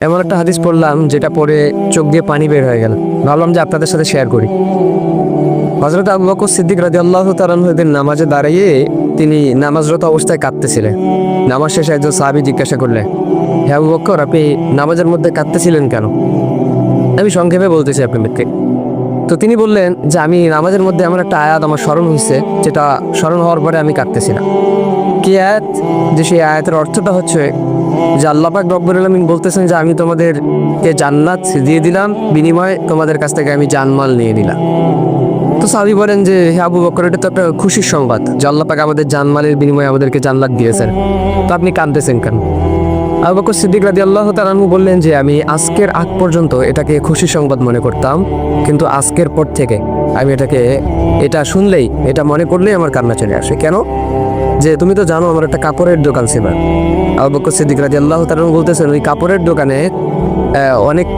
এমন একটা হাদিস পড়লাম যেটা পড়ে চোখ দিয়ে পানি বের হয়ে গেল। ভাবলাম যে আপনাদের সাথে শেয়ার করি। হযরত আবু বকর সিদ্দিক রাদিয়াল্লাহু তাআলা আনহু নামাজে দাঁড়িয়ে তিনি নামাজরত অবস্থায় কাঁদতেছিলেন। নামাজ শেষে একজন সাহাবী জিজ্ঞাসা করলেন, হে আবু বকর, আপনি নামাজের মধ্যে কাঁদতেছিলেন কেন? আমি সংক্ষেপে বলতেছি আপনাদেরকে। তো তিনি বললেন যে আমি নামাজের মধ্যে এমন একটা আয়াত আমার স্মরণ হয়েছে, যেটা স্মরণ হওয়ার পরে আমি কাঁদতেছিলাম। কি আয়াত? যে সেই আয়াতের অর্থটা হচ্ছে যে আল্লাহ পাক রব্বুল আলামিন বলতেছেন যে আমি তোমাদেরকে জান্নাত দিয়ে দিলাম, বিনিময়ে তোমাদের কাছ থেকে আমি জানমাল নিয়ে নিলাম। তো সাহাবী বলেন যে হে আবু বকর, এটা তো একটা খুশির সংবাদ যে আল্লাহ পাক আমাদের জানমালের বিনিময়ে আমাদেরকে জান্নাত দিয়েছেন, তো আপনি কাঁদতেছেন কেন? আবু বকর সিদ্দিক রাদিয়াল্লাহু তাআলা আনহু বললেন যে আমি আজকের আগ পর্যন্ত এটাকে খুশির সংবাদ মনে করতাম, কিন্তু আজকের পর থেকে আমি এটা শুনলেই, এটা মনে করলেই আমার কান্না চলে আসে। কেন? যে তুমি তো জানো আমার একটা কাপড়ের দোকান ছিল। আবু বকর সিদ্দিক রাদিয়াল্লাহু তাআলা আনহু বলতেছেন ওই কাপড়ের দোকানে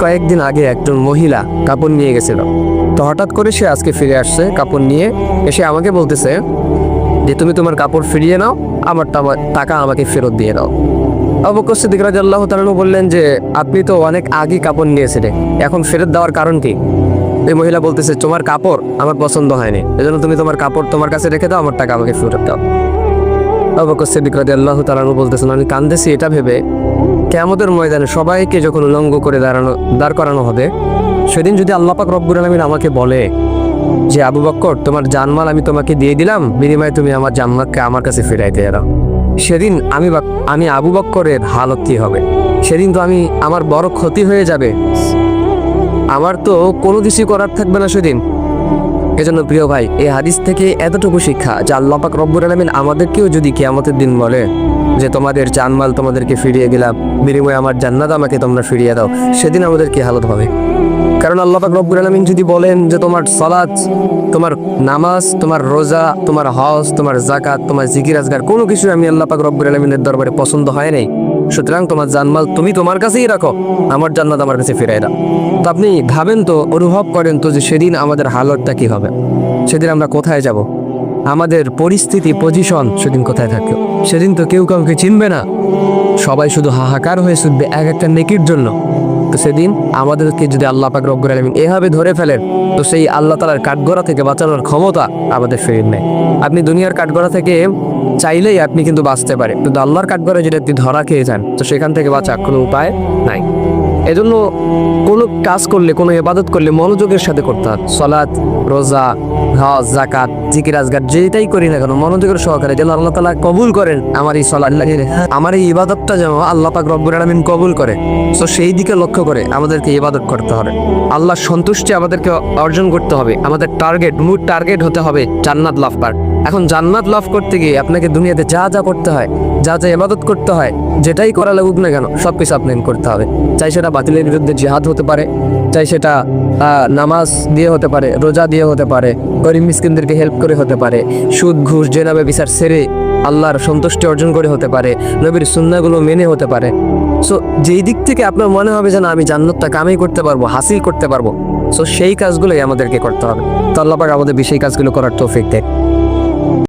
কয়েকদিন আগে একজন মহিলা কাপড় নিয়ে গেছিল। তো হঠাৎ করে সে আজকে ফিরে আসছে কাপড় নিয়ে, এসে আমাকে বলতেছে যে তুমি তোমার কাপড় ফিরিয়ে নাও, আমার টাকা আমাকে ফেরত দিয়ে দাও। আবু বকর সিদ্দিক রাদিয়াল্লাহু তাআলা আনহু বললেন যে আপনি তো অনেক আগে কাপড় নিয়েছিলেন, এখন ফেরত দেওয়ার কারণ কি? এই মহিলা বলতেছে তোমার কাপড় আমার পছন্দ হয়নি, এজন্য তুমি তোমার কাপড় তোমার কাছে রেখে দাও, আমার টাকা আমাকে ফেরত দাও। আবু বকর সিদ্দিক রাদিয়াল্লাহু তাআলা আনহু বলতেছেন আমি কাঁদতেছি এটা ভেবে, কিয়ামতের ময়দানে সবাইকে যখন উলঙ্গ করে দাঁড় করানো হবে, সেদিন যদি আল্লাহ পাক রব্বুল আলামিন আমাকে বলে যে আবু বকর তোমার জানমাল আমি তোমাকে দিয়ে দিলাম, বিনিময়ে তুমি আমার জান্নাতকে আমার কাছে ফিরাইতে দাও, সেদিন আমি আবু বকরের হালত কি হবে? সেদিন তো আমার বড় ক্ষতি হয়ে যাবে, আমার তো কোনো কিছুই করার থাকবে না সেদিন। এজন্য প্রিয় ভাই, এই হাদিস থেকে এতটুকু শিক্ষা যে আল্লাহ পাক রব্বুল আলামিন আমাদেরকেও যদি কিয়ামতের দিন বলে যে তোমাদের জানমাল তোমাদেরকে ফিরিয়ে দিলাম, বিনিময়ে আমার জান্নাত আমাকে তোমরা ফিরিয়ে দাও, সেদিন আমাদের কি হালত হবে? কারণ আল্লাহ পাক রব্বুল আলামিন যদি বলেন যে তোমার সালাত, তোমার নামাজ, তোমার রোজা, তোমার হজ, তোমার যাকাত, তোমার জিকির আজগার কোনো কিছু আমি আল্লাহ পাক রব্বুল আলামিনের দরবারে পছন্দ হয় নাই, সুতরাং তোমার জানমাল তুমি তোমার কাছেই রাখো, আমার জান্নাত আমার কাছে ফিরাই দাও। তো আপনি ভাবেন তো, অনুভব করেন তো যে সেদিন আমাদের হালতটা কি হবে? সেদিন আমরা কোথায় যাব? আমাদের পরিস্থিতি, পজিশন সেদিন কোথায় থাকবে? সেদিন তো কেউ কাউকে চিনবে না, সবাই শুধু হাহাকার হয়ে ছুটবে এক একটা নেকির জন্য। তো সেদিন আমাদেরকে যদি আল্লাহ পাক রব্বুল আলামিন এভাবে ধরে ফেলেন, তো সেই আল্লাহ তাআলার কাঠগড়া থেকে বাঁচানোর ক্ষমতা আমাদের ফিরে নেই। আপনি দুনিয়ার কাঠগড়া থেকে চাইলেই আপনি কিন্তু বাঁচতে পারেন, কিন্তু আল্লাহর কাঠগড়া যদি আপনি ধরা খেয়ে যান, তো সেখান থেকে বাঁচার কোনো উপায় নাই। এজন্য কোনো কাজ করলে, কোনো ইবাদত করলে মনোযোগের সাথে করতে হবে। সালাত, রোজা, হজ, যাকাত, জিকির আজগার যেটাই করি না কেন মনোযোগের সহকারে যেন আল্লাহ তাআলা কবুল করেন আমার এই সালাত, আমার এই ইবাদতটা যেন আল্লাহ পাক রব্বুল আলামিন কবুল করে। তো সেই দিকে লক্ষ্য করে আমাদেরকে ইবাদত করতে হবে, আল্লাহর সন্তুষ্টি আমাদেরকে অর্জন করতে হবে। আমাদের মূল টার্গেট হতে হবে জান্নাত লাভ করার। এখন জান্নাত লাভ করতে গিয়ে আপনাকে দুনিয়াতে যা যা করতে হয়, যা যা ইবাদত করতে হয়, যেটাই করা লাগুক না কেন সবকিছু আপনাকে করতে হবে। চাই সেটা বাতিলের বিরুদ্ধে জিহাদ হতে পারে, চাই সেটা নামাজ দিয়ে হতে পারে, রোজা দিয়ে হতে পারে, গরিব মিসকিনদেরকে হেল্প করে হতে পারে, সুদ ঘুষ জেনা ব্যভিচার ছেড়ে আল্লাহর সন্তুষ্টি অর্জন করে হতে পারে, নবীর সুন্নাহগুলো মেনে হতে পারে। সো যেই দিক থেকে আপনার মনে হবে যে না আমি জান্নাতটা কামাই করতে পারবো, হাসিল করতে পারবো, সো সেই কাজগুলোই আমাদেরকে করতে হবে। তো আল্লাহ পাক আমাদের সেই কাজগুলো করার তৌফিক দেয়।